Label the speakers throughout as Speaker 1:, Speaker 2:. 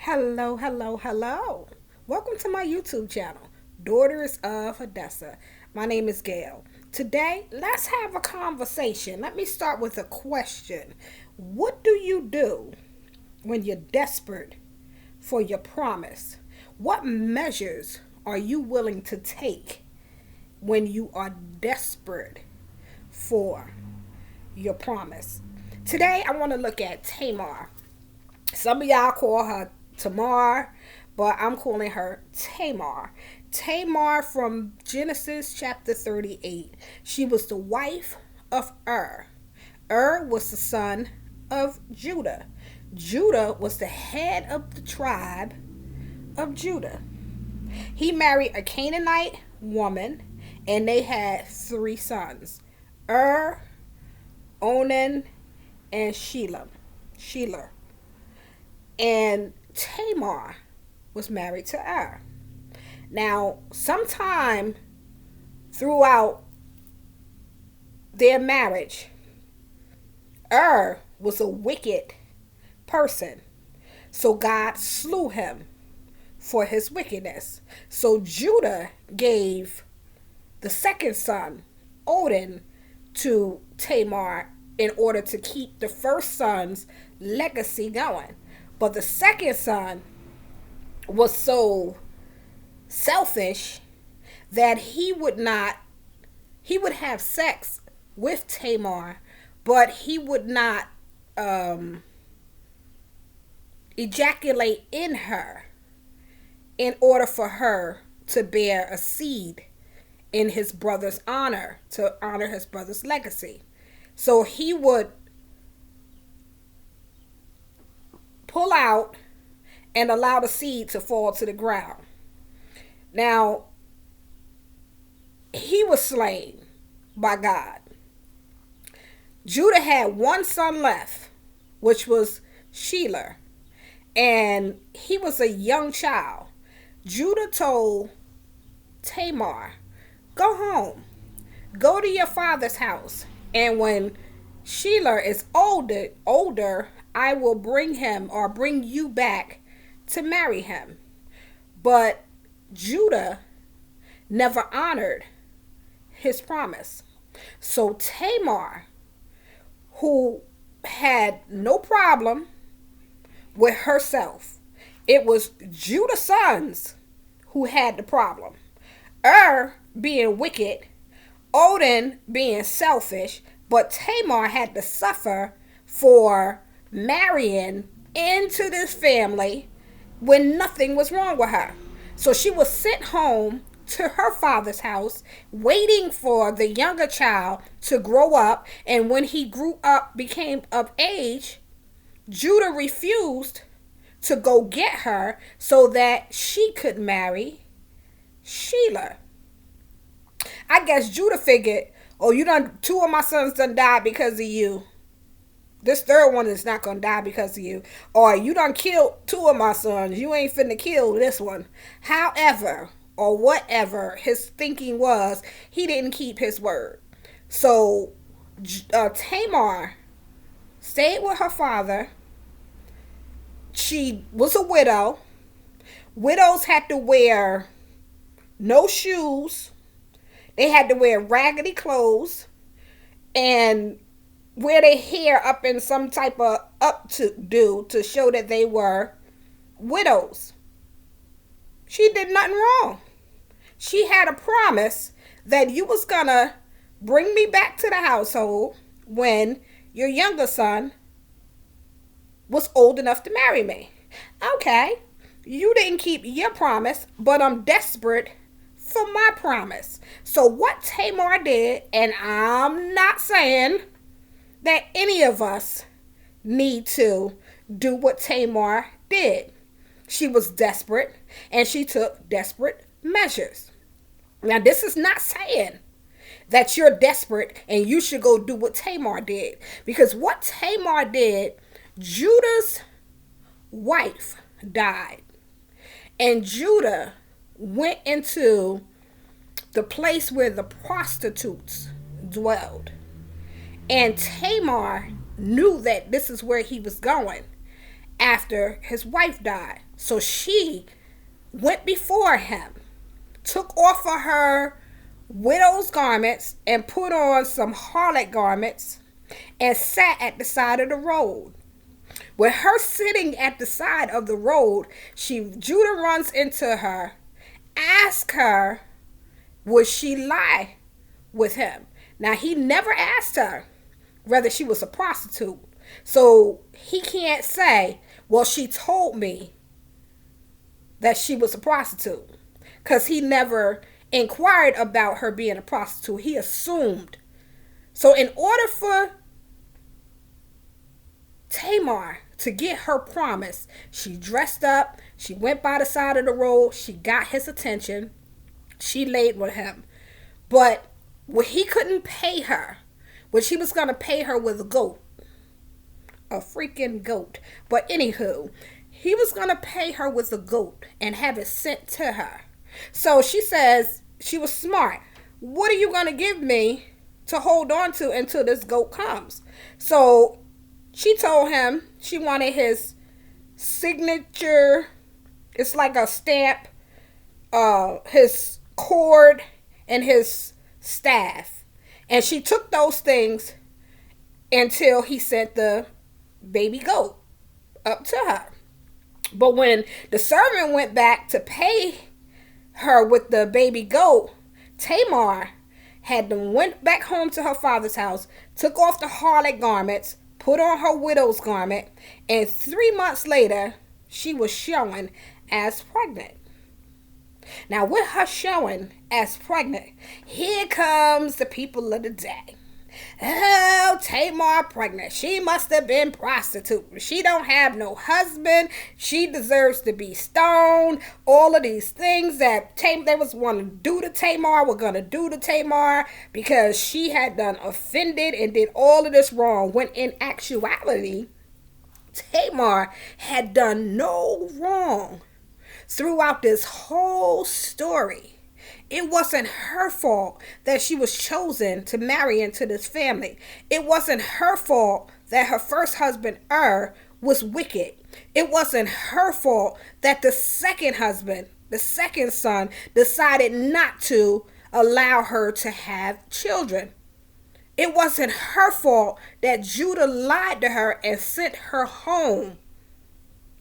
Speaker 1: Hello, hello, hello. Welcome to my YouTube channel, Daughters of Hadassah. My name is Gail. Today, let's have a conversation. Let me start with a question. What do you do when you're desperate for your promise? What measures are you willing to take when you are desperate for your promise? Today, I want to look at Tamar. Some of y'all call her Tamar, but I'm calling her Tamar. Tamar from Genesis chapter 38. She was the wife of Ur. Ur was the son of Judah. Judah was the head of the tribe of Judah. He married a Canaanite woman, and they had three sons: Ur, Onan, and Shelah. And Tamar was married to Ur. Now, sometime throughout their marriage, Ur was a wicked person. So God slew him for his wickedness. So Judah gave the second son, Odin, to Tamar in order to keep the first son's legacy going. But the second son was so selfish that he would have sex with Tamar, but he would not ejaculate in her in order for her to bear a seed in his brother's honor, to honor his brother's legacy. So he would pull out and allow the seed to fall to the ground. Now, he was slain by God. Judah had one son left, which was Shelah, and he was a young child. Judah told Tamar, "Go home, go to your father's house, and when Shelah is older, I will bring him or bring you back to marry him." But Judah never honored his promise. So Tamar, who had no problem with herself, it was Judah's sons who had the problem. Being wicked, Odin being selfish, but Tamar had to suffer for marrying into this family when nothing was wrong with her. So she was sent home to her father's house, waiting for the younger child to grow up. And when he grew up, became of age, Judah refused to go get her so that she could marry Shelah. I guess Judah figured, oh, two of my sons done died because of you. This third one is not going to die because of you. Or you done killed two of my sons. You ain't finna kill this one. However, or whatever his thinking was, he didn't keep his word. So Tamar stayed with her father. She was a widow. Widows had to wear no shoes. They had to wear raggedy clothes and wear their hair up in some type of updo to show that they were widows. She did nothing wrong. She had a promise that you was gonna bring me back to the household when your younger son was old enough to marry me. Okay, you didn't keep your promise, but I'm desperate for my promise. So what Tamar did, and I'm not saying that any of us need to do what Tamar did. She was desperate, and she took desperate measures. Now, this is not saying that you're desperate and you should go do what Tamar did. Because what Tamar did, Judah's wife died. And Judah went into the place where the prostitutes dwelled. And Tamar knew that this is where he was going. after his wife died. So she went before him, took off of her widow's garments and put on some harlot garments and sat at the side of the road. With her sitting at the side of the road, Judah runs into her, asks her, would she lie with him? Now, he never asked her whether she was a prostitute. So he can't say, well, she told me that she was a prostitute, because he never inquired about her being a prostitute. He assumed. So in order for Tamar to get her promise, she dressed up, she went by the side of the road, she got his attention, she laid with him. But when he couldn't pay her, when she was going to pay her with a goat, a freaking goat. But anywho, he was going to pay her with a goat and have it sent to her. So she says, she was smart. What are you going to give me to hold on to until this goat comes? So she told him she wanted his signature. It's like a stamp, his cord, and his staff. And she took those things until he sent the baby goat up to her. But when the servant went back to pay her with the baby goat, Tamar went back home to her father's house, took off the harlot garments, put on her widow's garment, and 3 months later, she was showing as pregnant. Now, with her showing as pregnant, here comes the people of the day. Oh, Tamar pregnant. She must have been prostitute. She don't have no husband. She deserves to be stoned. All of these things that they was want to do to Tamar were going to do to Tamar because she had done offended and did all of this wrong. When in actuality, Tamar had done no wrong throughout this whole story. It wasn't her fault that she was chosen to marry into this family. It wasn't her fault that her first husband, was wicked. It wasn't her fault that the second husband, the second son, decided not to allow her to have children. It wasn't her fault that Judah lied to her and sent her home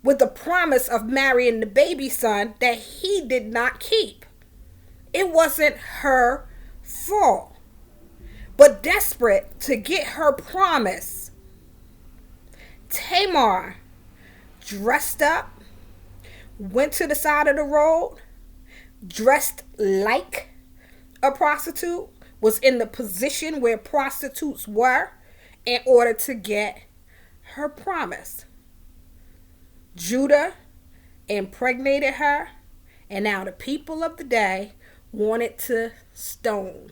Speaker 1: with the promise of marrying the baby son that he did not keep. It wasn't her fault. But desperate to get her promise, Tamar dressed up, went to the side of the road, dressed like a prostitute, was in the position where prostitutes were in order to get her promise. Judah impregnated her, and now the people of the day wanted to stone,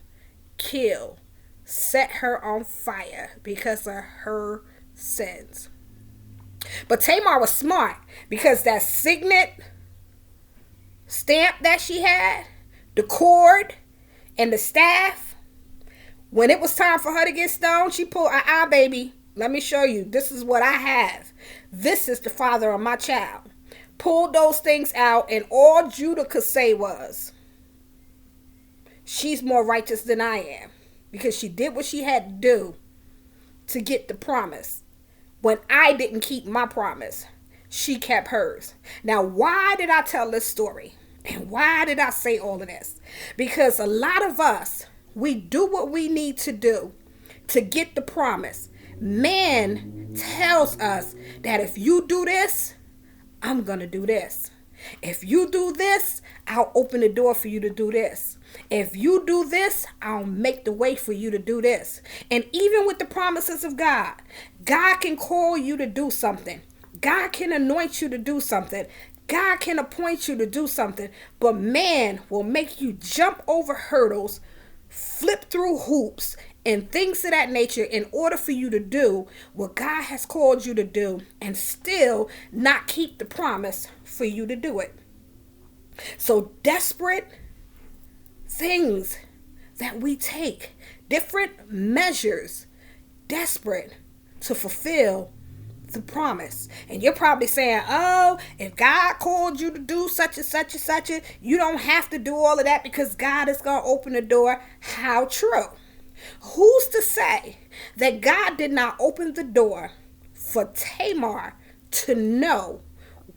Speaker 1: kill, set her on fire because of her sins. But Tamar was smart because that signet stamp that she had, the cord, and the staff, when it was time for her to get stoned, she pulled, baby, let me show you. This is what I have. This is the father of my child. Pulled those things out, and all Judah could say was, she's more righteous than I am because she did what she had to do to get the promise. When I didn't keep my promise, she kept hers. Now, why did I tell this story? And why did I say all of this? Because a lot of us, we do what we need to do to get the promise. Man tells us that if you do this, I'm going to do this. If you do this, I'll open the door for you to do this. If you do this, I'll make the way for you to do this. And even with the promises of God, God can call you to do something. God can anoint you to do something. God can appoint you to do something. But man will make you jump over hurdles, flip through hoops, and things of that nature in order for you to do what God has called you to do and still not keep the promise for you to do it. So desperate things that we take, different measures, desperate to fulfill the promise. And you're probably saying, oh, if God called you to do such and such and such, you don't have to do all of that because God is going to open the door. How true? Who's to say that God did not open the door for Tamar to know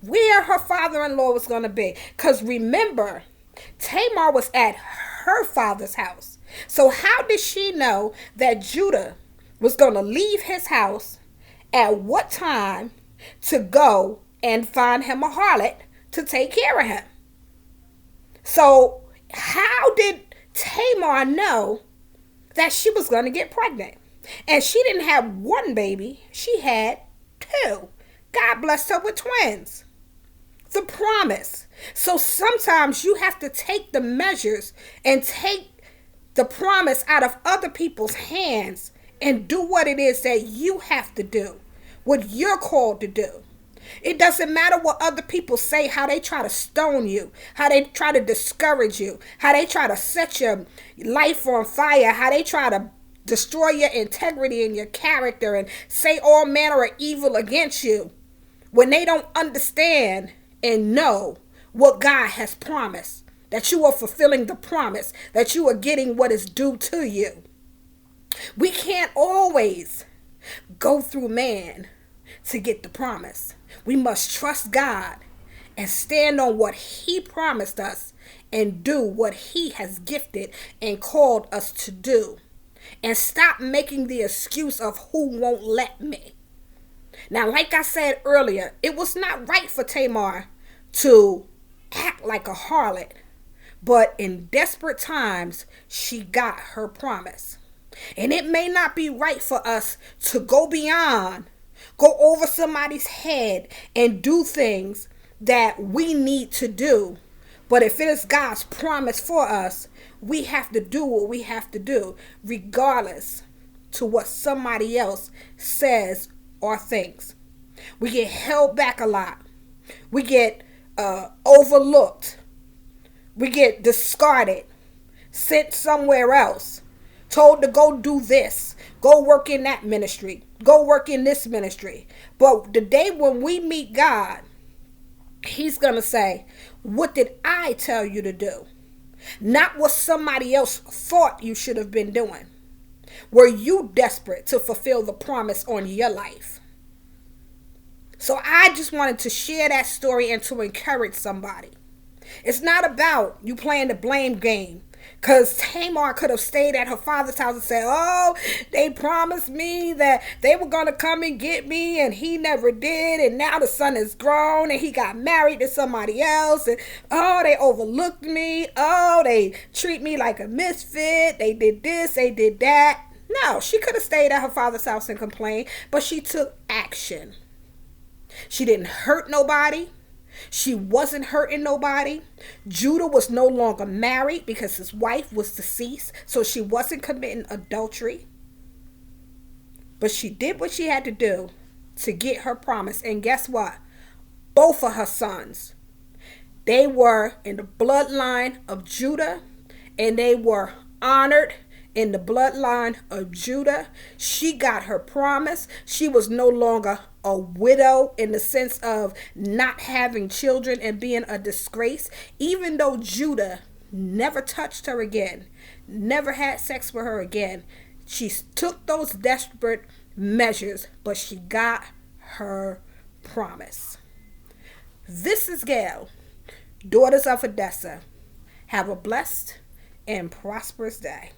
Speaker 1: where her father-in-law was going to be? Because remember, Tamar was at her father's house. So how did she know that Judah was going to leave his house at what time to go and find him a harlot to take care of him? So how did Tamar know that she was going to get pregnant? And she didn't have one baby, she had two. God blessed her with twins. The promise. So sometimes you have to take the measures and take the promise out of other people's hands and do what it is that you have to do, what you're called to do. It doesn't matter what other people say, how they try to stone you, how they try to discourage you, how they try to set your life on fire, how they try to destroy your integrity and your character and say all manner of evil against you when they don't understand and know what God has promised, that you are fulfilling the promise, that you are getting what is due to you. We can't always go through man to get the promise. We must trust God and stand on what he promised us and do what he has gifted and called us to do. And stop making the excuse of who won't let me. Now, like I said earlier, it was not right for Tamar to act like a harlot, but in desperate times, she got her promise. And it may not be right for us to go beyond, go over somebody's head and do things that we need to do. But if it is God's promise for us, we have to do what we have to do, regardless to what somebody else says or thinks. We get held back a lot. We get overlooked. We get discarded, sent somewhere else, told to go do this, go work in that ministry, go work in this ministry. But the day when we meet God, he's going to say, what did I tell you to do? Not what somebody else thought you should have been doing. Were you desperate to fulfill the promise on your life? So I just wanted to share that story and to encourage somebody. It's not about you playing the blame game. Because Tamar could have stayed at her father's house and said, oh, they promised me that they were going to come and get me and he never did. And now the son is grown and he got married to somebody else. And oh, they overlooked me. Oh, they treat me like a misfit. They did this, they did that. No, she could have stayed at her father's house and complained, but she took action. She didn't hurt nobody. She wasn't hurting nobody. Judah was no longer married because his wife was deceased, so she wasn't committing adultery. But she did what she had to do to get her promise. And guess what? Both of her sons, they were in the bloodline of Judah, and they were honored in the bloodline of Judah. She got her promise. She was no longer a widow in the sense of not having children and being a disgrace, even though Judah never touched her again, never had sex with her again. She took those desperate measures, but she got her promise. This is Gail, Daughters of Hadessah. Have a blessed and prosperous day.